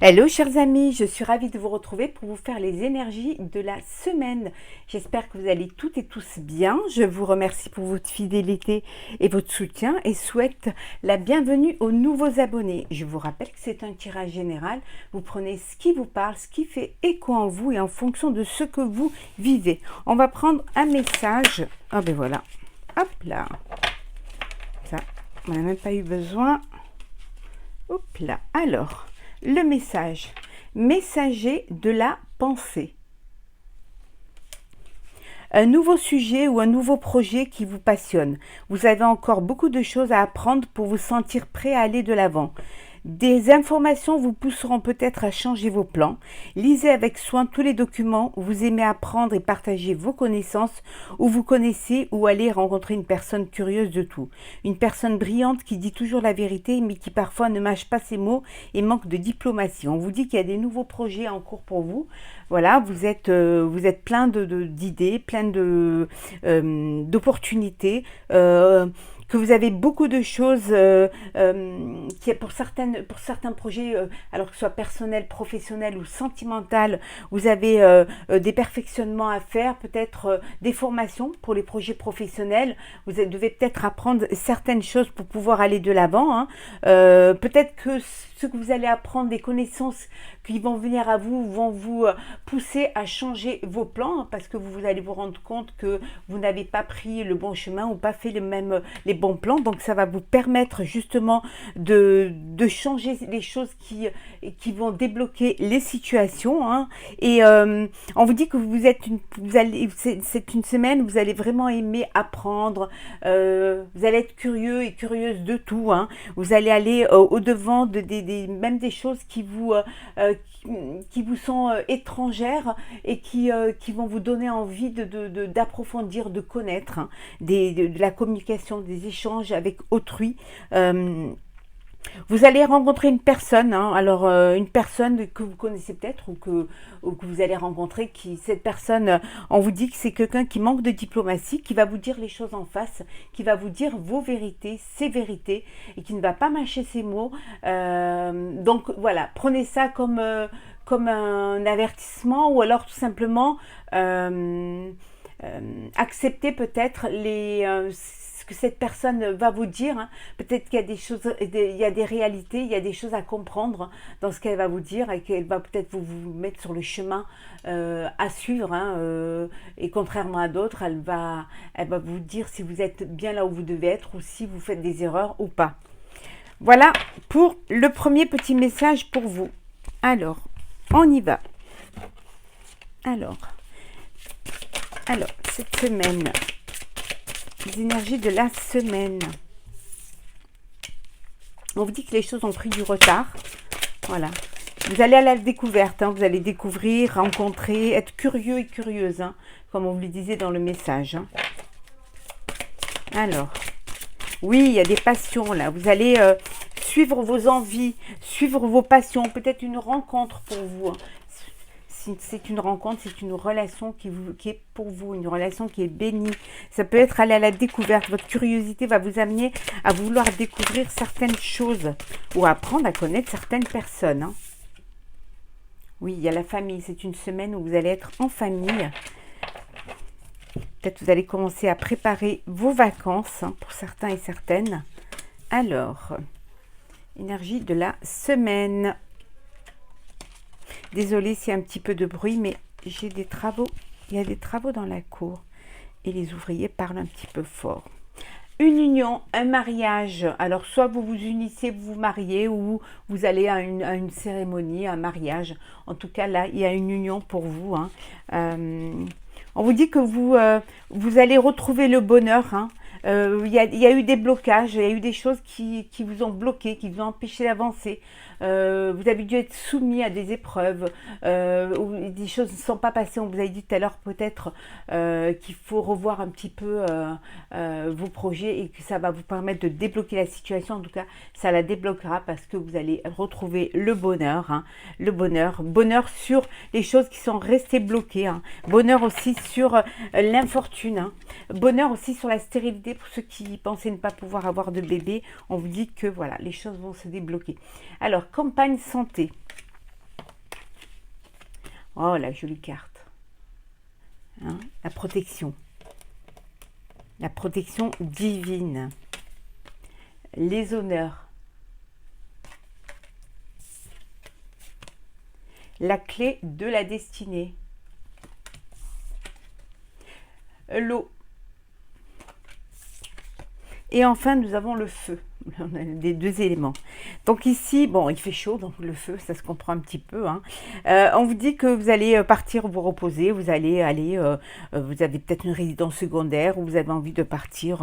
Hello chers amis, je suis ravie de vous retrouver pour vous faire les énergies de la semaine. J'espère que vous allez toutes et tous bien. Je vous remercie pour votre fidélité et votre soutien et souhaite la bienvenue aux nouveaux abonnés. Je vous rappelle que c'est un tirage général. Vous prenez ce qui vous parle, ce qui fait écho en vous et en fonction de ce que vous vivez. On va prendre un message. Ah ben voilà, hop là. Ça, on n'a même pas eu besoin. Hop là, alors... Le message, messager de la pensée. Un nouveau sujet ou un nouveau projet qui vous passionne. Vous avez encore beaucoup de choses à apprendre pour vous sentir prêt à aller de l'avant. Des informations vous pousseront peut-être à changer vos plans. Lisez avec soin tous les documents où vous aimez apprendre et partager vos connaissances, où vous connaissez ou allez rencontrer une personne curieuse de tout. Une personne brillante qui dit toujours la vérité mais qui parfois ne mâche pas ses mots et manque de diplomatie. On vous dit qu'il y a des nouveaux projets en cours pour vous. Voilà, vous êtes plein d'idées, plein d'opportunités. Que vous avez beaucoup de choses qui est pour certains projets, alors que ce soit personnel, professionnel ou sentimental, vous avez des perfectionnements à faire, peut-être des formations pour les projets professionnels. Vous devez peut-être apprendre certaines choses pour pouvoir aller de l'avant. Hein. Peut-être que ce que vous allez apprendre, des connaissances qui vont venir à vous, vont vous pousser à changer vos plans, hein, parce que vous allez vous rendre compte que vous n'avez pas pris le bon chemin ou pas fait les bons plans. Donc ça va vous permettre justement de changer les choses qui vont débloquer les situations. Hein. Et on vous dit que c'est une semaine où vous allez vraiment aimer apprendre, vous allez être curieux et curieuse de tout. Hein. Vous allez aller au-devant même des choses qui vous sont étrangères et qui vont vous donner envie d'approfondir, de connaître, hein, de la communication, des échanges avec autrui. Vous allez rencontrer une personne, hein, alors une personne que vous connaissez peut-être ou que vous allez rencontrer, cette personne, on vous dit que c'est quelqu'un qui manque de diplomatie, qui va vous dire les choses en face, qui va vous dire vos vérités, ses vérités, et qui ne va pas mâcher ses mots. Donc voilà, prenez ça comme un avertissement ou alors tout simplement accepter peut-être ce que cette personne va vous dire. Hein. Peut-être qu'il y a des choses, il y a des réalités, il y a des choses à comprendre dans ce qu'elle va vous dire et qu'elle va peut-être vous mettre sur le chemin à suivre. Hein, et contrairement à d'autres, elle va vous dire si vous êtes bien là où vous devez être ou si vous faites des erreurs ou pas. Voilà pour le premier petit message pour vous. Alors, on y va. Alors, cette semaine, les énergies de la semaine. On vous dit que les choses ont pris du retard. Voilà. Vous allez à la découverte. Hein. Vous allez découvrir, rencontrer, être curieux et curieuse. Hein, comme on vous le disait dans le message. Hein. Alors, oui, il y a des passions là. Vous allez suivre vos envies, suivre vos passions. Peut-être une rencontre pour vous. Hein. C'est une rencontre, c'est une relation qui est pour vous, une relation qui est bénie. Ça peut être aller à la découverte. Votre curiosité va vous amener à vouloir découvrir certaines choses ou apprendre à connaître certaines personnes. Hein. Oui, il y a la famille. C'est une semaine où vous allez être en famille. Peut-être vous allez commencer à préparer vos vacances, hein, pour certains et certaines. Alors, énergie de la semaine. Désolée s'il y a un petit peu de bruit, mais j'ai des travaux. Il y a des travaux dans la cour et les ouvriers parlent un petit peu fort. Une union, un mariage. Alors, soit vous vous unissez, vous vous mariez, ou vous allez à une cérémonie, un mariage. En tout cas, là, il y a une union pour vous. Hein. On vous dit que vous allez retrouver le bonheur. Hein. Il y a eu des blocages, il y a eu des choses qui vous ont bloqué, qui vous ont empêché d'avancer. Vous avez dû être soumis à des épreuves, où des choses ne sont pas passées. On vous a dit tout à l'heure peut-être qu'il faut revoir un petit peu vos projets et que ça va vous permettre de débloquer la situation. En tout cas, ça la débloquera parce que vous allez retrouver le bonheur. Hein, le bonheur sur les choses qui sont restées bloquées. Hein, bonheur aussi sur l'infortune. Hein, bonheur aussi sur la stérilité pour ceux qui pensaient ne pas pouvoir avoir de bébé. On vous dit que voilà, les choses vont se débloquer. Alors, campagne santé. Oh, la jolie carte. Hein, la protection. La protection divine. Les honneurs. La clé de la destinée. L'eau. Et enfin, nous avons le feu. On a des deux éléments. Donc ici, bon, il fait chaud, donc le feu, ça se comprend un petit peu. Hein. On vous dit que vous allez partir vous reposer, vous allez aller, vous avez peut-être une résidence secondaire ou vous avez envie de partir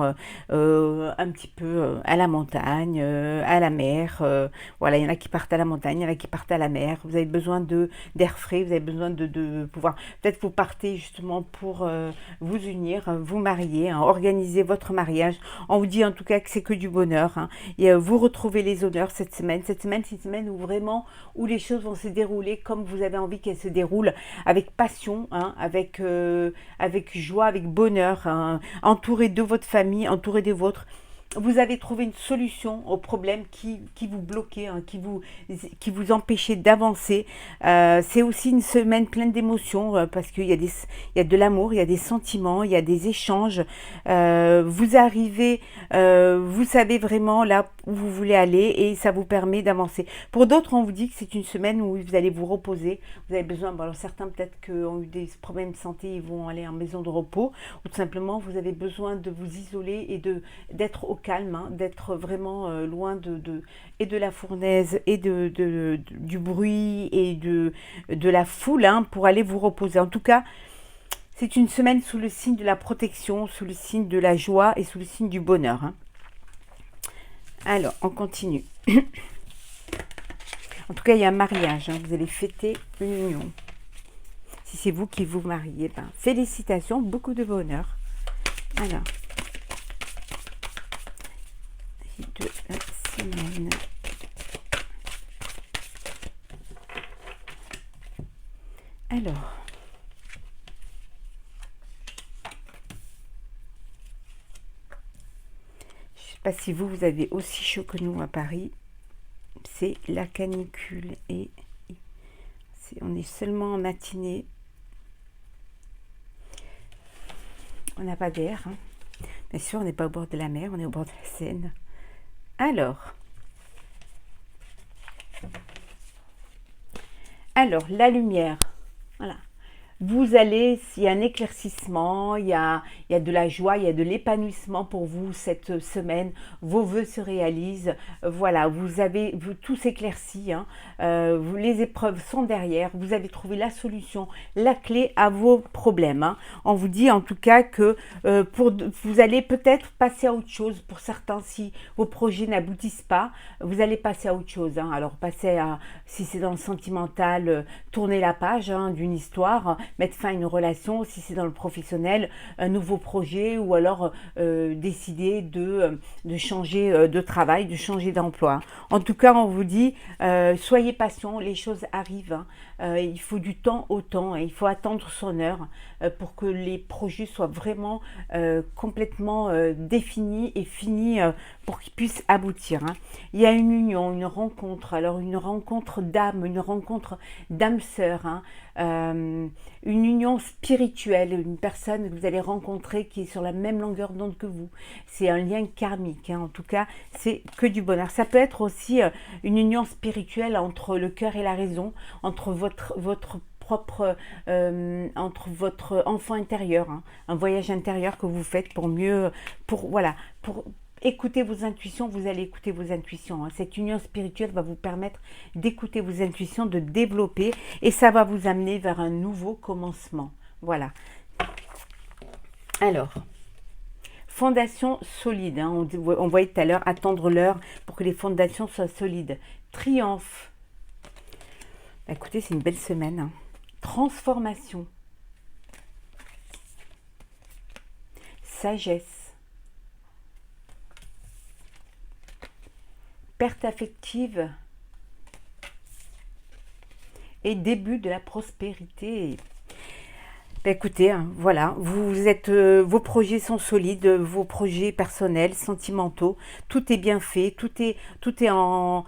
un petit peu à la montagne, à la mer. Voilà, il y en a qui partent à la montagne, il y en a qui partent à la mer. Vous avez besoin d'air frais, vous avez besoin de pouvoir... Peut-être vous partez justement pour vous unir, vous marier, hein, organiser votre mariage. On vous dit en tout cas que c'est que du bonheur. Hein. Et vous retrouvez les honneurs cette semaine. Cette semaine, c'est une semaine où vraiment, où les choses vont se dérouler comme vous avez envie qu'elles se déroulent, avec passion, hein, avec joie, avec bonheur, hein, entouré de votre famille, entouré des vôtres. Vous avez trouvé une solution au problème qui vous bloquait, hein, qui vous empêchait d'avancer. C'est aussi une semaine pleine d'émotions parce qu'il y a il y a de l'amour, il y a des sentiments, il y a des échanges. Vous arrivez, vous savez vraiment là où vous voulez aller et ça vous permet d'avancer. Pour d'autres, on vous dit que c'est une semaine où vous allez vous reposer. Vous avez besoin, bon, alors certains peut-être qui ont eu des problèmes de santé, ils vont aller en maison de repos ou tout simplement vous avez besoin de vous isoler et d'être au calme, hein, d'être vraiment loin et de la fournaise et du bruit et de la foule hein, pour aller vous reposer. En tout cas, c'est une semaine sous le signe de la protection, sous le signe de la joie et sous le signe du bonheur. Hein. Alors, on continue. En tout cas, il y a un mariage. Hein, vous allez fêter une union. Si c'est vous qui vous mariez, ben, félicitations, beaucoup de bonheur. Alors, de la semaine. Alors, je ne sais pas si vous avez aussi chaud que nous à Paris. C'est la canicule et on est seulement en matinée. On n'a pas d'air. Hein. Bien sûr, on n'est pas au bord de la mer, on est au bord de la Seine. Alors, la lumière. Voilà. Vous allez, s'il y a un éclaircissement, il y a de la joie, il y a de l'épanouissement pour vous cette semaine. Vos vœux se réalisent. Voilà, tout s'éclaircit. Hein. Les épreuves sont derrière. Vous avez trouvé la solution, la clé à vos problèmes. Hein. On vous dit en tout cas que vous allez peut-être passer à autre chose. Pour certains, si vos projets n'aboutissent pas, vous allez passer à autre chose. Hein. Alors, si c'est dans le sentimental, tourner la page hein, d'une histoire, mettre fin à une relation, si c'est dans le professionnel, un nouveau projet ou alors décider de changer de travail, de changer d'emploi. En tout cas, on vous dit, soyez patient, les choses arrivent. Hein. Il faut du temps au temps, hein. Il faut attendre son heure pour que les projets soient vraiment complètement définis et finis pour qu'ils puissent aboutir. Hein. Il y a une union, une rencontre, alors une rencontre d'âme, une rencontre d'âme sœur, hein. Une union spirituelle, une personne que vous allez rencontrer qui est sur la même longueur d'onde que vous. C'est un lien karmique, hein. En tout cas, c'est que du bonheur. Ça peut être aussi une union spirituelle entre le cœur et la raison, entre votre propre, entre votre enfant intérieur, hein. Un voyage intérieur que vous faites pour écoutez vos intuitions, vous allez écouter vos intuitions. Hein. Cette union spirituelle va vous permettre d'écouter vos intuitions, de développer et ça va vous amener vers un nouveau commencement. Voilà. Alors, fondation solide. Hein. On voyait tout à l'heure, attendre l'heure pour que les fondations soient solides. Triomphe. Écoutez, c'est une belle semaine. Hein. Transformation. Sagesse. Perte affective et début de la prospérité. Ben, écoutez, hein, voilà, vous êtes, vos projets sont solides, vos projets personnels, sentimentaux, tout est bien fait, tout est en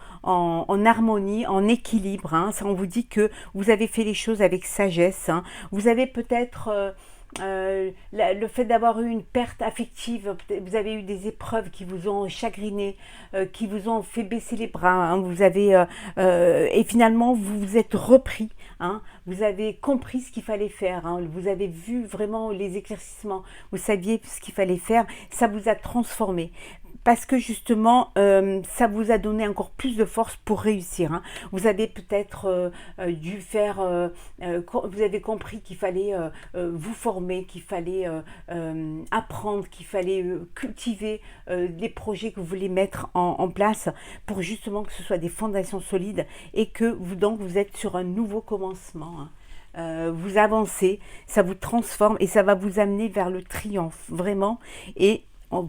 harmonie, en équilibre. Hein. Ça, on vous dit que vous avez fait les choses avec sagesse. Hein. Vous avez peut-être le fait d'avoir eu une perte affective, vous avez eu des épreuves qui vous ont chagriné, qui vous ont fait baisser les bras. Hein. Vous avez et finalement vous vous êtes repris. Hein. Vous avez compris ce qu'il fallait faire. Hein. Vous avez vu vraiment les éclaircissements. Vous saviez ce qu'il fallait faire. Ça vous a transformé. Parce que justement, ça vous a donné encore plus de force pour réussir. Hein. Vous avez peut-être dû faire, vous avez compris qu'il fallait vous former, qu'il fallait apprendre, qu'il fallait cultiver les projets que vous voulez mettre en place pour justement que ce soit des fondations solides et que vous donc vous êtes sur un nouveau commencement. Hein. Vous avancez, ça vous transforme et ça va vous amener vers le triomphe, vraiment. Et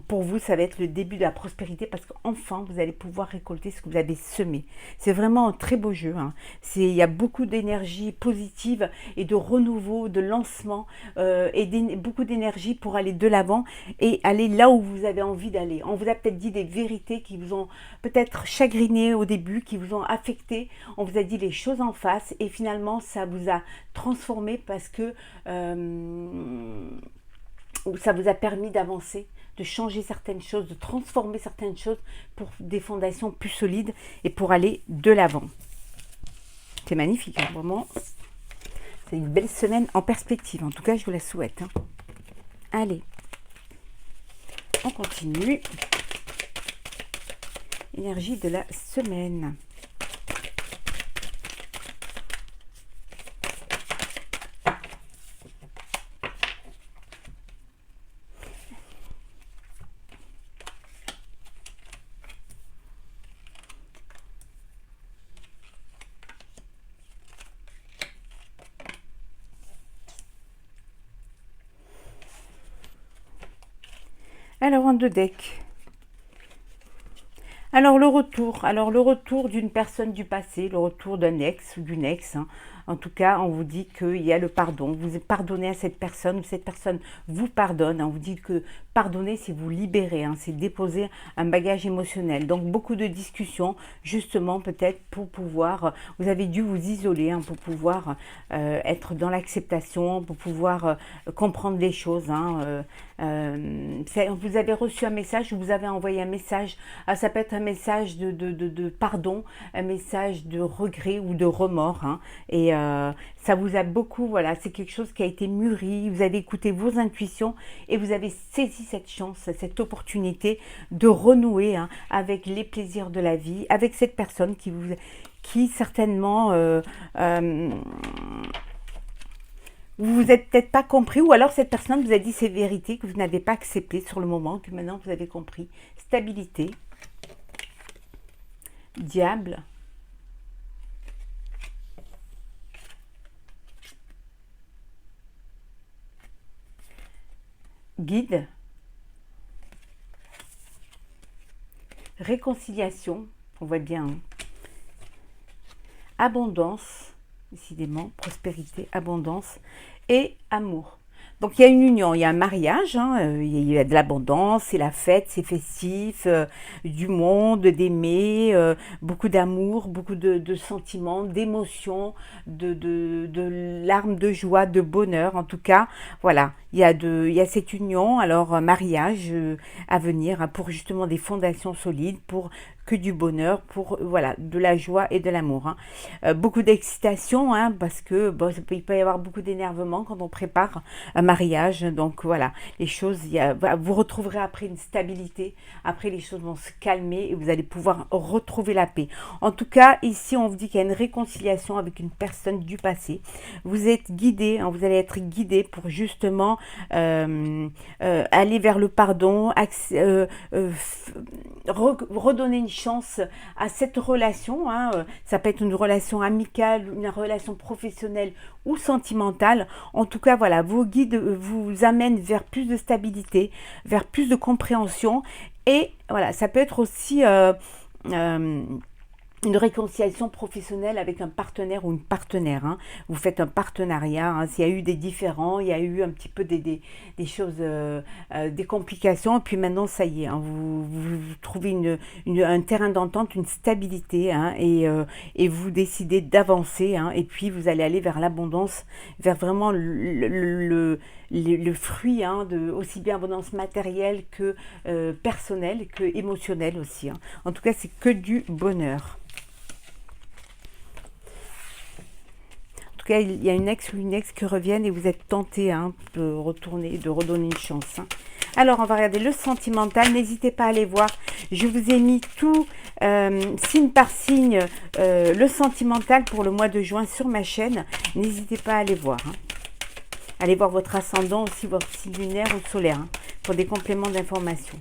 pour vous, ça va être le début de la prospérité parce qu'enfin, vous allez pouvoir récolter ce que vous avez semé. C'est vraiment un très beau jeu. Hein. Il y a beaucoup d'énergie positive et de renouveau, de lancement et beaucoup d'énergie pour aller de l'avant et aller là où vous avez envie d'aller. On vous a peut-être dit des vérités qui vous ont peut-être chagriné au début, qui vous ont affecté. On vous a dit les choses en face et finalement, ça vous a transformé parce que ça vous a permis d'avancer, de changer certaines choses, de transformer certaines choses pour des fondations plus solides et pour aller de l'avant. C'est magnifique, hein, vraiment. C'est une belle semaine en perspective. En tout cas, je vous la souhaite. Hein. Allez, on continue. Énergie de la semaine. Alors, en deux decks. Alors le retour d'une personne du passé, le retour d'un ex ou d'une ex. Hein. En tout cas, on vous dit qu'il y a le pardon. Vous pardonnez à cette personne ou cette personne vous pardonne. Hein. On vous dit que pardonner, c'est vous libérer, hein, c'est déposer un bagage émotionnel. Donc beaucoup de discussions, justement peut-être pour pouvoir, vous avez dû vous isoler hein, pour pouvoir être dans l'acceptation, pour pouvoir comprendre les choses. Hein, vous avez reçu un message, vous avez envoyé un message, ça peut être un message de pardon, un message de regret ou de remords. Hein, et ça vous a beaucoup, voilà, c'est quelque chose qui a été mûri, vous avez écouté vos intuitions et vous avez saisi cette chance, cette opportunité de renouer hein, avec les plaisirs de la vie, avec cette personne qui certainement... vous vous êtes peut-être pas compris ou alors cette personne vous a dit ces vérités que vous n'avez pas acceptées sur le moment, que maintenant vous avez compris. Stabilité. Diable. Guide. Réconciliation. On voit bien. Hein. Abondance. Décidément, prospérité, abondance et amour. Donc il y a une union, il y a un mariage, hein, il y a de l'abondance, c'est la fête, c'est festif, du monde, d'aimer, beaucoup d'amour, beaucoup de sentiments, d'émotions, de larmes de joie, de bonheur. En tout cas, voilà, il y a cette union, alors mariage à venir hein, pour justement des fondations solides, pour que du bonheur, pour voilà, de la joie et de l'amour. Hein. Beaucoup d'excitation, hein, parce que bon, il peut y avoir beaucoup d'énervement quand on prépare un mariage. Donc voilà, les choses, vous retrouverez après une stabilité, après les choses vont se calmer et vous allez pouvoir retrouver la paix. En tout cas, ici, on vous dit qu'il y a une réconciliation avec une personne du passé. Vous êtes guidé, hein, vous allez être guidé pour justement aller vers le pardon, redonner une chance à cette relation. Hein. Ça peut être une relation amicale, une relation professionnelle ou sentimentale. En tout cas, voilà, vos guides vous amènent vers plus de stabilité, vers plus de compréhension. Et voilà, ça peut être aussi une réconciliation professionnelle avec un partenaire ou une partenaire. Hein. Vous faites un partenariat. Hein. S'il y a eu des différends, il y a eu un petit peu des choses, des complications. Et puis maintenant, ça y est, hein, vous trouvez un terrain d'entente, une stabilité. Hein, et vous décidez d'avancer. Hein, et puis, vous allez aller vers l'abondance, vers vraiment le fruit, hein, de aussi bien abondance matérielle que personnelle, que émotionnelle aussi. Hein. En tout cas, c'est que du bonheur. Il y a une ex ou une ex qui reviennent et vous êtes tenté, hein, de retourner, de redonner une chance. Hein. Alors, on va regarder le sentimental. N'hésitez pas à aller voir. Je vous ai mis tout, signe par signe, le sentimental pour le mois de juin sur ma chaîne. N'hésitez pas à aller voir. Hein. Allez voir votre ascendant aussi, votre signe lunaire ou solaire, hein, pour des compléments d'information.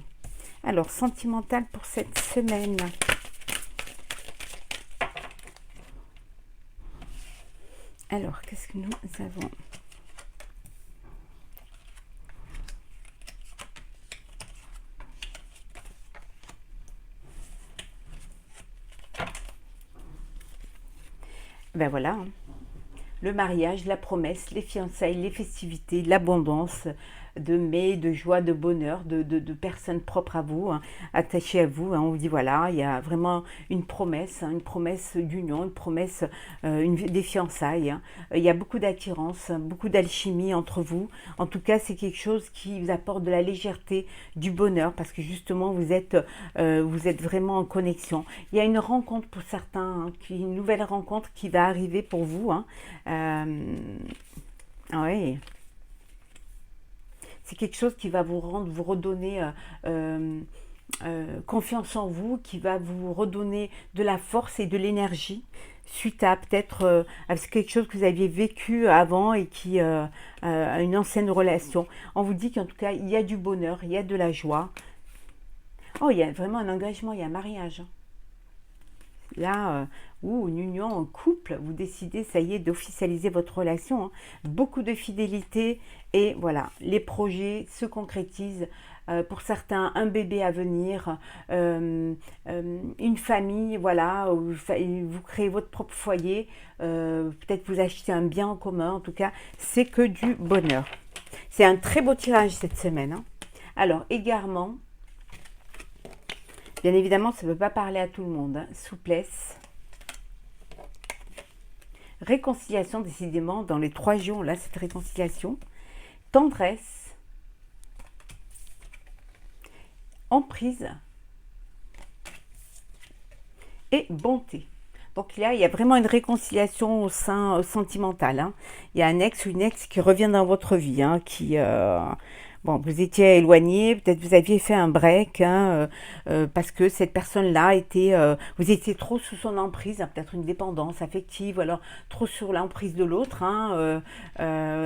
Alors, sentimental pour cette semaine. Alors, qu'est-ce que nous avons? Ben voilà, hein. Le mariage, la promesse, les fiançailles, les festivités, l'abondance de mai, de joie, de bonheur, de personnes propres à vous, hein, attachées à vous. Hein. On vous dit, voilà, il y a vraiment hein, une promesse d'union, une promesse des fiançailles. Hein. Il y a beaucoup d'attirance, beaucoup d'alchimie entre vous. En tout cas, c'est quelque chose qui vous apporte de la légèreté, du bonheur, parce que justement, vous êtes vraiment en connexion. Il y a une rencontre pour certains, hein, une nouvelle rencontre qui va arriver pour vous. Hein. Oui. C'est quelque chose qui va vous redonner confiance en vous, qui va vous redonner de la force et de l'énergie suite à peut-être quelque chose que vous aviez vécu avant et qui a une ancienne relation. On vous dit qu'en tout cas, il y a du bonheur, il y a de la joie. Oh, il y a vraiment un engagement, il y a un mariage. Là, ou une union en couple, vous décidez, ça y est, d'officialiser votre relation. Hein. Beaucoup de fidélité et voilà, les projets se concrétisent. Pour certains, un bébé à venir, une famille, voilà, où vous créez votre propre foyer, peut-être vous achetez un bien en commun, en tout cas, c'est que du bonheur. C'est un très beau tirage cette semaine. Hein. Alors, égarement, bien évidemment, ça ne peut pas parler à tout le monde. Hein. Souplesse. Réconciliation, décidément, dans les 3 jours, là, cette réconciliation. Tendresse. Emprise. Et bonté. Donc là, il y a vraiment une réconciliation au sein sentimental. Hein. Il y a un ex ou une ex qui revient dans votre vie, hein, qui... Bon, vous étiez éloigné, peut-être vous aviez fait un break, hein, parce que cette personne-là était, vous étiez trop sous son emprise, hein, peut-être une dépendance affective, ou alors trop sur l'emprise de l'autre, hein,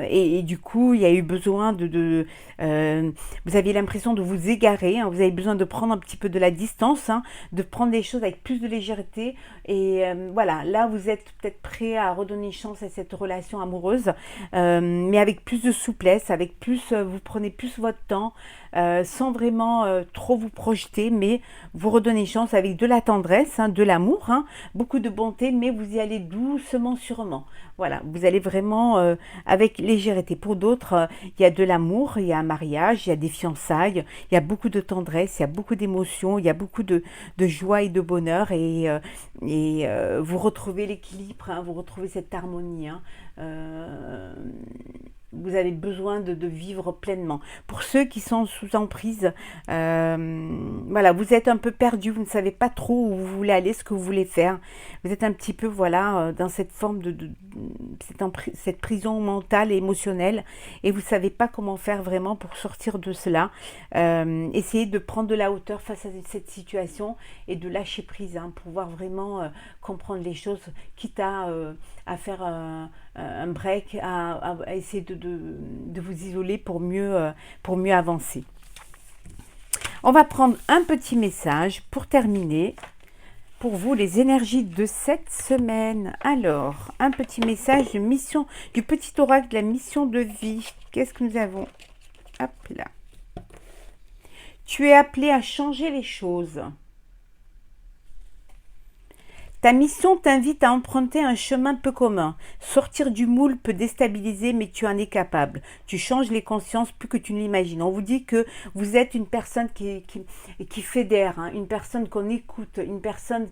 et du coup, il y a eu besoin vous aviez l'impression de vous égarer, hein, vous avez besoin de prendre un petit peu de la distance, hein, de prendre les choses avec plus de légèreté, et voilà, là, vous êtes peut-être prêt à redonner une chance à cette relation amoureuse, mais avec plus de souplesse, avec plus, vous prenez plus votre temps, sans vraiment trop vous projeter, mais vous redonnez chance avec de la tendresse, hein, de l'amour, hein, beaucoup de bonté, mais vous y allez doucement, sûrement. Voilà, vous allez vraiment avec légèreté. Pour d'autres, il y a de l'amour, il y a un mariage, il y a des fiançailles, il y a beaucoup de tendresse, il y a beaucoup d'émotions, il y a beaucoup de joie et de bonheur, et vous retrouvez l'équilibre, hein, vous retrouvez cette harmonie. Hein, vous avez besoin de vivre pleinement. Pour ceux qui sont sous emprise, voilà, vous êtes un peu perdu, vous ne savez pas trop où vous voulez aller, ce que vous voulez faire. Vous êtes un petit peu, voilà, dans cette forme cette prison mentale et émotionnelle, et vous ne savez pas comment faire vraiment pour sortir de cela. Essayez de prendre de la hauteur face à cette situation et de lâcher prise, hein, pour pouvoir vraiment comprendre les choses, quitte à faire un break, à essayer de vous isoler pour mieux avancer. On va prendre un petit message pour terminer. Pour vous, les énergies de cette semaine. Alors, un petit message de mission, du petit oracle de la mission de vie. Qu'est-ce que nous avons? Hop là. Tu es appelé à changer les choses. Ta mission t'invite à emprunter un chemin peu commun. Sortir du moule peut déstabiliser, mais tu en es capable. Tu changes les consciences plus que tu ne l'imagines. On vous dit que vous êtes une personne qui fédère, hein, une personne qu'on écoute, une personne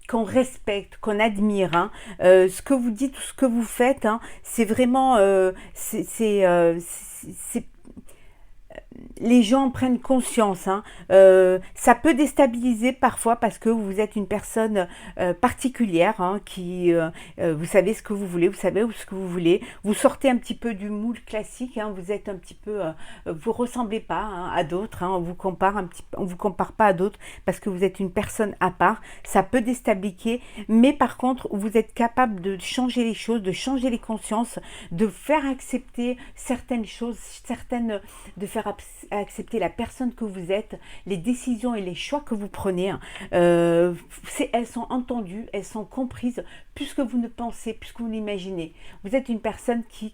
qu'on respecte, qu'on admire. Hein. Ce que vous dites, ce que vous faites, hein, c'est vraiment... les gens prennent conscience. Hein. Ça peut déstabiliser parfois parce que vous êtes une personne particulière hein, vous savez ce que vous voulez, vous savez ce que vous voulez. Vous sortez un petit peu du moule classique. Hein, vous êtes un petit peu, vous ressemblez pas hein, à d'autres. Hein, on vous compare pas à d'autres parce que vous êtes une personne à part. Ça peut déstabiliser, mais par contre, vous êtes capable de changer les choses, de changer les consciences, de faire accepter certaines choses, de faire accepter la personne que vous êtes, les décisions et les choix que vous prenez. Hein. Elles sont entendues, elles sont comprises plus que vous ne pensez, plus que vous l'imaginez. Vous êtes une personne qui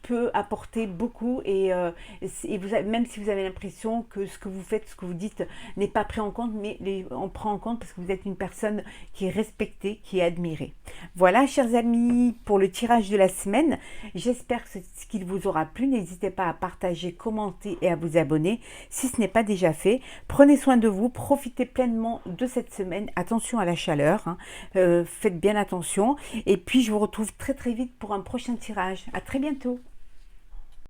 peut apporter beaucoup même si vous avez l'impression que ce que vous faites, ce que vous dites n'est pas pris en compte, mais on prend en compte parce que vous êtes une personne qui est respectée, qui est admirée. Voilà, chers amis, pour le tirage de la semaine. J'espère qu'il vous aura plu. N'hésitez pas à partager, commenter et à vous abonner si ce n'est pas déjà fait. Prenez soin de vous, profitez pleinement de cette semaine. Attention à la chaleur, hein. Faites bien attention. Et puis, je vous retrouve très très vite pour un prochain tirage. À très bientôt.